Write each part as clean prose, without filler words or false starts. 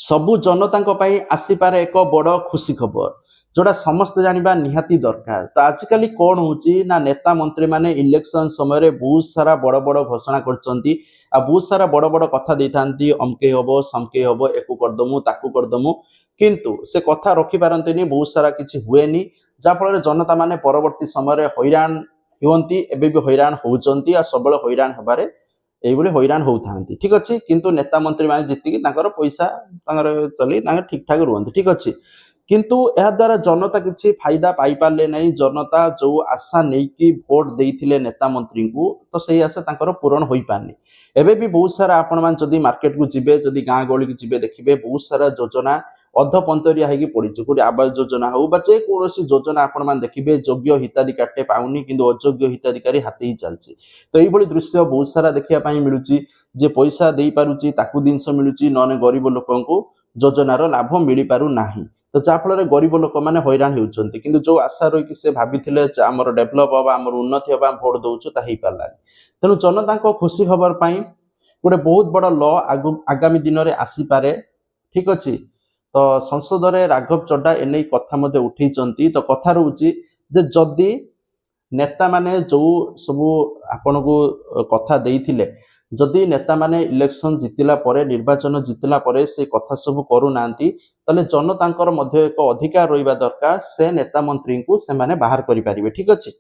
सबु जनता आसीपारे एक बड़ खुशी खबर जोड़ा समस्ते जाना निहाती दरकार। तो आजिकल कौन होना नेता मंत्री माने इलेक्शन समय बहुत सारा बड़ बड़ घोषणा कर बहुत सारा बड़ बड़ कथा अमके हम समके हम एकु करदमु ताकू करदमु किंतु से कथा रखी पारती बहुत सारा किसी हुए जहाँफल जनता माने परवर्ती समय हैरान हुंती एबे भी हैरान होती सब हैरान होबारे এইভাবে হইরাণ হউথাନ୍ତି ঠিক ଅଛି কিন্তু নেতা মন্ত্রী মানে যেତିକି ତାଙ୍କର ପଇସା ତାଙ୍କର ଚଲେଇ ତାଙ୍କ ଠିକ ଠାକ ରୁହନ୍ତି ଠିକ ଅଛି କିନ୍ତୁ ଏହା ଦ୍ୱାରା ଜନତା କିଛି ଫାଇଦା ପାଇ ପାରିଲେ ନାହିଁ। ଜନତା ଯୋଉ ଆଶା ନେଇକି ଭୋଟ ଦେଇଥିଲେ ନେତା ମନ୍ତ୍ରୀଙ୍କୁ ତ ସେଇ ଆଶା ତାଙ୍କର ପୂରଣ ହୋଇପାରନି। ଏବେ ବି ବହୁତ ସାରା ଆପଣ ମାନେ ଯଦି ମାର୍କେଟକୁ ଯିବେ ଯଦି ଗାଁ ଗହଳିକୁ ଯିବେ ଦେଖିବେ ବହୁତ ସାରା ଯୋଜନା ଅଧପନ୍ତରିଆ ହେଇକି ପଡିଛି। କୋଉଠି ଆବାସ ଯୋଜନା ହଉ ବା ଯେକୌଣସି ଯୋଜନା ଆପଣ ମାନେ ଦେଖିବେ ଯୋଗ୍ୟ ହିତାଧିକାରୀଟେ ପାଉନି କିନ୍ତୁ ଅଯୋଗ୍ୟ ହିତାଧିକାରୀ ହାତେଇ ଚାଲିଛି। ତ এইଭଳି ଦୃଶ୍ୟ ବହୁତ ସାରା ଦେଖିବା ପାଇଁ ମିଳୁଛି। ଯେ ପଇସା ଦେଇପାରୁଛି ତାକୁ ଜିନିଷ ମିଳୁଛି ନହେଲେ ଗରିବ ଲୋକଙ୍କୁ ଯୋଜନାର ଲାଭ ମିଳିପାରୁ ନାହିଁ। ତ ଯାହାଫଳରେ ଗରିବ ଲୋକମାନେ ହଇରାଣ ହେଉଛନ୍ତି କିନ୍ତୁ ଯୋଉ ଆଶା ରହିକି ସେ ଭାବିଥିଲେ ଯେ ଆମର ଡେଭଲପ ହବା ଆମର ଉନ୍ନତି ହବା ଭୋଟ ଦଉଛୁ ତାହା ହେଇପାରିଲାନି। ତେଣୁ ଜନତାଙ୍କ ଖୁସି ଖବର ପାଇଁ ଗୋଟେ ବହୁତ ବଡ ଲ ଆଗାମୀ ଦିନରେ ଆସିପାରେ ଠିକ ଅଛି। ତ ସଂସଦରେ ରାଘବ ଚଡ୍ଡା ଏନେ କଥା ମଧ୍ୟ ଉଠେଇଛନ୍ତି। ତ କଥା ରହୁଛି ଯେ ଯଦି ନେତା ମାନେ ଯୋଉ ସବୁ ଆପଣଙ୍କୁ କଥା ଦେଇଥିଲେ जदि नेता माने इलेक्शन जितिला परे निर्वाचन जितिला परे से कथा सब करूना ताले जनतांकर मध्य एक अधिकार रहिबा दरकार से नेता मंत्री को से माने बाहर करि परिबे ठीक अछि।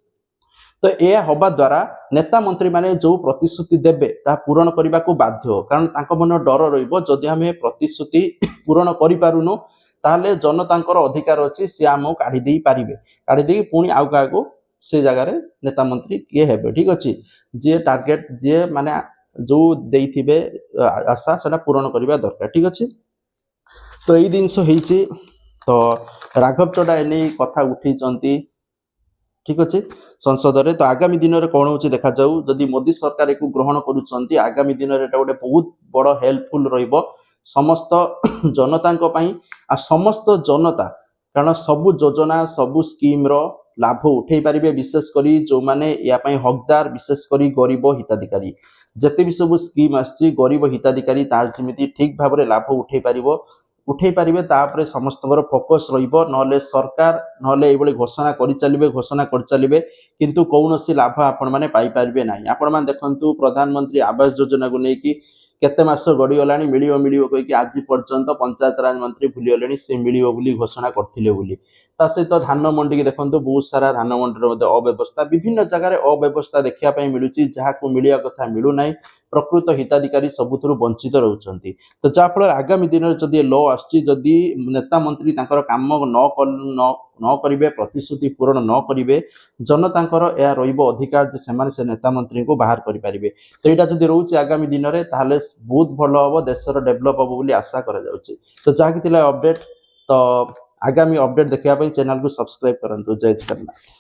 तो यह हवा द्वारा नेता मंत्री माने जो प्रतिश्रुति देबे ता पूरण करने को बाध्य कारण तांको मन डर रहिबो जदि हमें प्रतिश्रुति पूरण करि पारुनु ताले जनतांकर अधिकार अछि से आमो काढी देई पारिबे काढी देई पुणी आउ काको से जगह रे नेता मंत्री किए हेबे ठीक अछि। जे टार्गेट जे माने जो देइथिबे आशा सेटा पूरण करबा दरकार ठीक अछि। तो एई दिनस हेइछि तो राघव चड्डा एने कथा उठैचंती ठीक अछि संसद रे। तो आगामी दिन रे कोन होछि देखा जाऊ जदि मोदी सरकार एकु ग्रहण करूचंती आगामी दिन रे एटा गोटे बहुत बड़ हेल्पफुल रहिबो समस्त जनतांको पई आ समस्त जनता कारण सबु योजना सबु स्कीम रो लाभ उठे पारिबे विशेष करी जो माने या पई हकदार विशेष करी गरीब हिताधिकारी जते भी सब स्कीम आछि गरीब हिताधिकारी तार जेमिति ठीक भाव रे लाभ उठे पारिबे तापरे समस्तकर फोकस रहिबो नहले सरकार नहले एबोली घोषणा करि चलिबे किंतु कौनसी लाभ आपण माने पाई पारिबे नाही। आपण माने देखंतु प्रधानमंत्री आवास योजना को नेकी केते मास गडी गलानी मिलियो कहि कि आज पर्यंत पंचायत राज मंत्री भूली गलेनी से मिलियो बोली घोषणा करथिले बोली। ता सहित धान मंडी की देखंतु बहुत सारा धान मंडी मध्ये अव्यवस्था विभिन्न जगह अव्यवस्था देखिया पई मिलुची जहा को मिलिया कथा मिलु नाही प्रकृत हिताधिकारी सबुथुरु वंचित रहउचंती। तो जाफल आगामी दिन में जदि लॉ आछि जदि नेता मंत्री तांकर काम न करिवे प्रतिश्रुति पूरण न करिवे जनतांकर या रहिबो अधिकार जे सेमाने से नेता मंत्री को बाहर करि परिबे। तो एटा जदि रहउची आगामी दिन रे ताले बहुत भलो हबो देशर डेवलप हबो बोली आशा करा जाउची। तो जाकी थिला अपडेट तो आगामी अपडेट देखिया पई चैनल को सब्सक्राइब करंतु। जय जगन्नाथ।